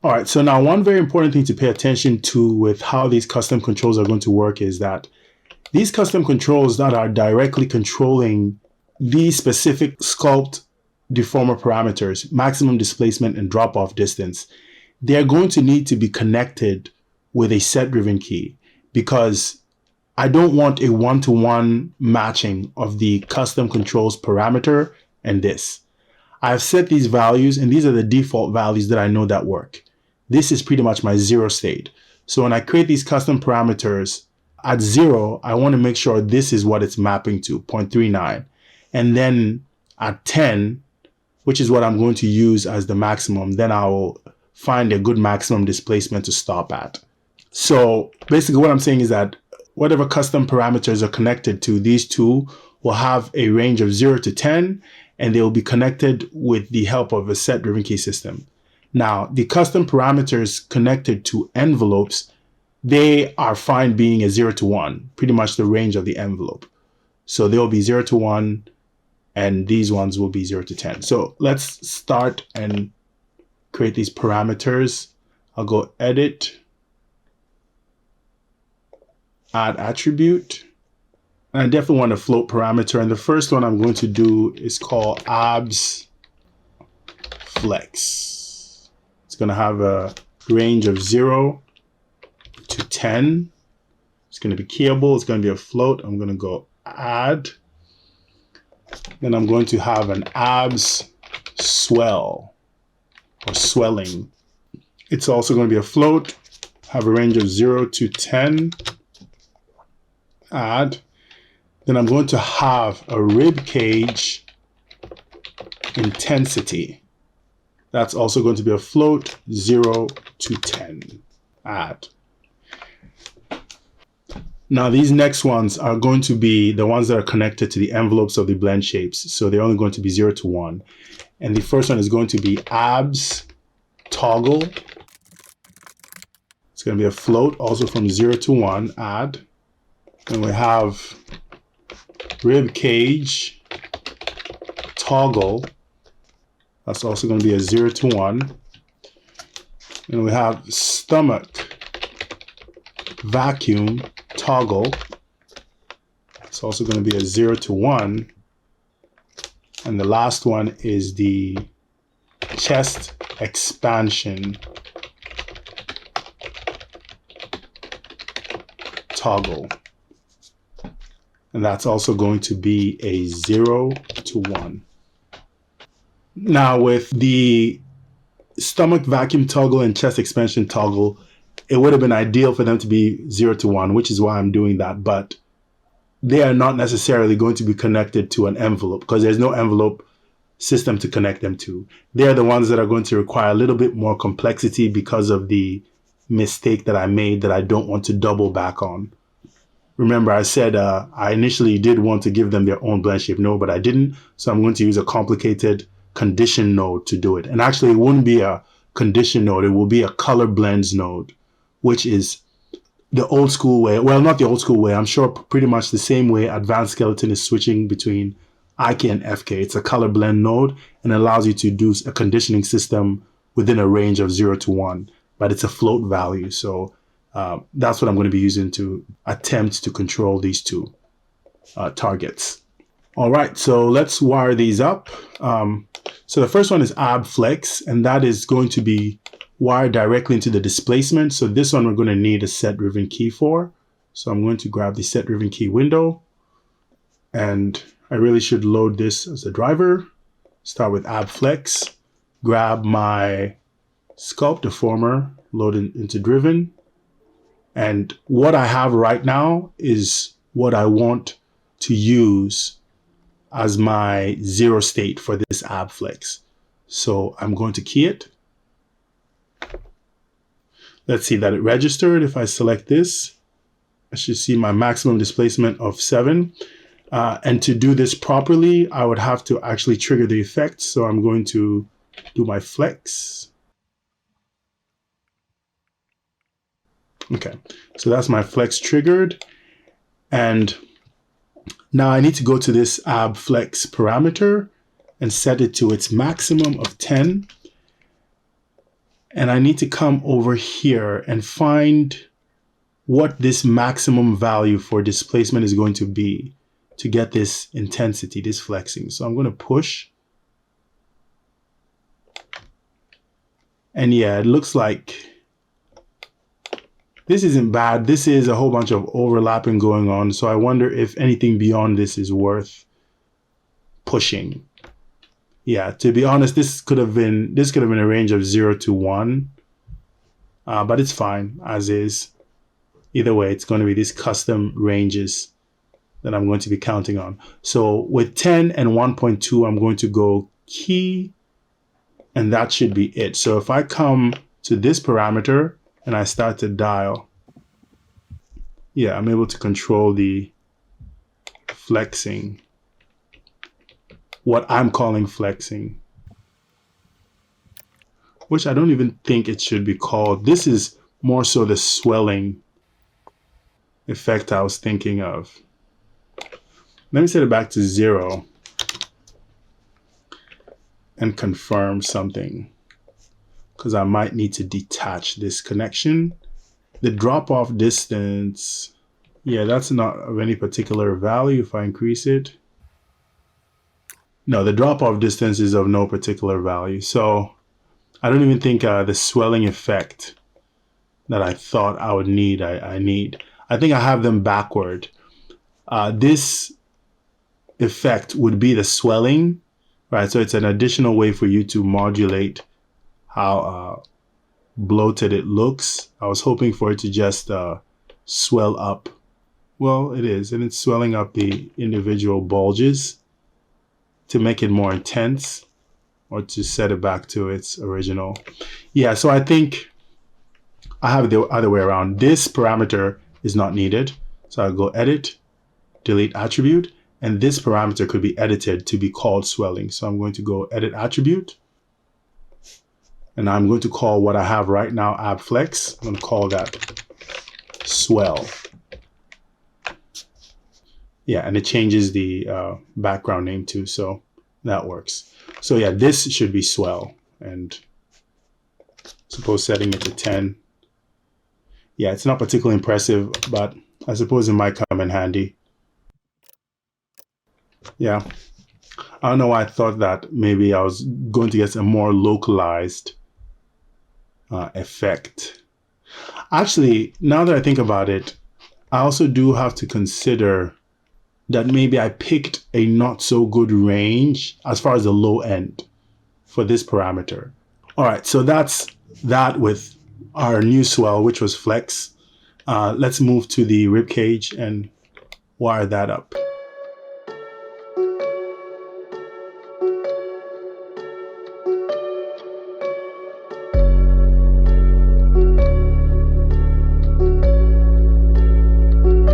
All right, so now one very important thing to pay attention to with how these custom controls are going to work is that these custom controls that are directly controlling these specific sculpt deformer parameters, maximum displacement and drop-off distance, they're going to need to be connected with a set-driven key, because I don't want a one-to-one matching of the custom controls parameter and this. I've set these values, and these are the default values that I know that work. This is pretty much my 0 state. So when I create these custom parameters, at 0, I want to make sure this is what it's mapping to, 0.39. And then at 10, which is what I'm going to use as the maximum, then I'll find a good maximum displacement to stop at. So basically what I'm saying is that whatever custom parameters are connected to, these two will have a range of 0 to 10, and they will be connected with the help of a set-driven key system. Now, the custom parameters connected to envelopes, they are fine being a 0 to 1, pretty much the range of the envelope. So they'll be 0 to 1, and these ones will be 0 to 10. So let's start and create these parameters. I'll go edit, add attribute. And I definitely want a float parameter. And the first one I'm going to do is called abs flex. It's going to have a range of 0 to 10. It's going to be keyable. It's going to be a float. I'm going to go add. Then I'm going to have an abs swell or swelling. It's also going to be a float. Have a range of 0 to 10. Add. Then I'm going to have a rib cage intensity. That's also going to be a float, 0 to 10. Add. Now these next ones are going to be the ones that are connected to the envelopes of the blend shapes. So they're only going to be 0 to 1. And the first one is going to be abs toggle. It's going to be a float, also from 0 to 1. Add. And we have rib cage toggle. That's also going to be a 0 to 1. And we have stomach vacuum toggle. It's also going to be a 0 to 1. And the last one is the chest expansion toggle. And that's also going to be a 0 to 1. Now with the stomach vacuum toggle and chest expansion toggle, it would have been ideal for them to be 0 to 1, which is why I'm doing that. But they are not necessarily going to be connected to an envelope because there's no envelope system to connect them to. They're the ones that are going to require a little bit more complexity because of the mistake that I made that I don't want to double back on. Remember, I said I initially did want to give them their own blend shape node, but I didn't. So I'm going to use a complicated condition node to do it. And actually, it wouldn't be a condition node. It will be a color blends node, which is the old school way. Well, not the old school way. I'm sure pretty much the same way Advanced Skeleton is switching between IK and FK. It's a color blend node and allows you to do a conditioning system within a range of 0 to 1, but it's a float value. So that's what I'm going to be using to attempt to control these two targets. All right, so let's wire these up. So the first one is ab flex, and that is going to be wired directly into the displacement. So this one we're going to need a set-driven key for. So I'm going to grab the set-driven key window, and I really should load this as a driver. Start with ab flex, grab my sculpt deformer, load it into driven. And what I have right now is what I want to use as my 0 state for this ab flex. So I'm going to key it. Let's see that it registered. If I select this, I should see my maximum displacement of 7. And to do this properly, I would have to actually trigger the effect. So I'm going to do my flex. Okay, so that's my flex triggered. And now I need to go to this ab flex parameter and set it to its maximum of 10. And I need to come over here and find what this maximum value for displacement is going to be to get this intensity, this flexing. So I'm going to push. And yeah, it looks like this isn't bad. This is a whole bunch of overlapping going on. So I wonder if anything beyond this is worth pushing. Yeah, to be honest, this could have been a range of 0 to 1. But it's fine as is. Either way, it's going to be these custom ranges that I'm going to be counting on. So with 10 and 1.2, I'm going to go key, and that should be it. So if I come to this parameter and I start to dial, yeah, I'm able to control the flexing, what I'm calling flexing, which I don't even think it should be called. This is more so the swelling effect I was thinking of. Let me set it back to 0 and confirm something, because I might need to detach this connection. The drop-off distance, yeah, that's not of any particular value if I increase it. No, the drop-off distance is of no particular value. So I don't even think the swelling effect that I thought I would need, I need. I think I have them backward. This effect would be the swelling, right? So it's an additional way for you to modulate how bloated it looks. I was hoping for it to just swell up. Well, it is, and it's swelling up the individual bulges to make it more intense, or to set it back to its original. Yeah, so I think I have the other way around. This parameter is not needed. So I'll go edit, delete attribute, and this parameter could be edited to be called swelling. So I'm going to go edit attribute, and I'm going to call what I have right now abflex. I'm going to call that swell. Yeah, and it changes the background name too, so that works. So yeah, this should be swell, and suppose setting it to 10. Yeah, it's not particularly impressive, but I suppose it might come in handy. Yeah, I don't know why I thought that maybe I was going to get a more localized effect. Actually, now that I think about it, I also do have to consider that maybe I picked a not so good range as far as the low end for this parameter. All right, so that's that with our new swell, which was flex. Let's move to the ribcage and wire that up.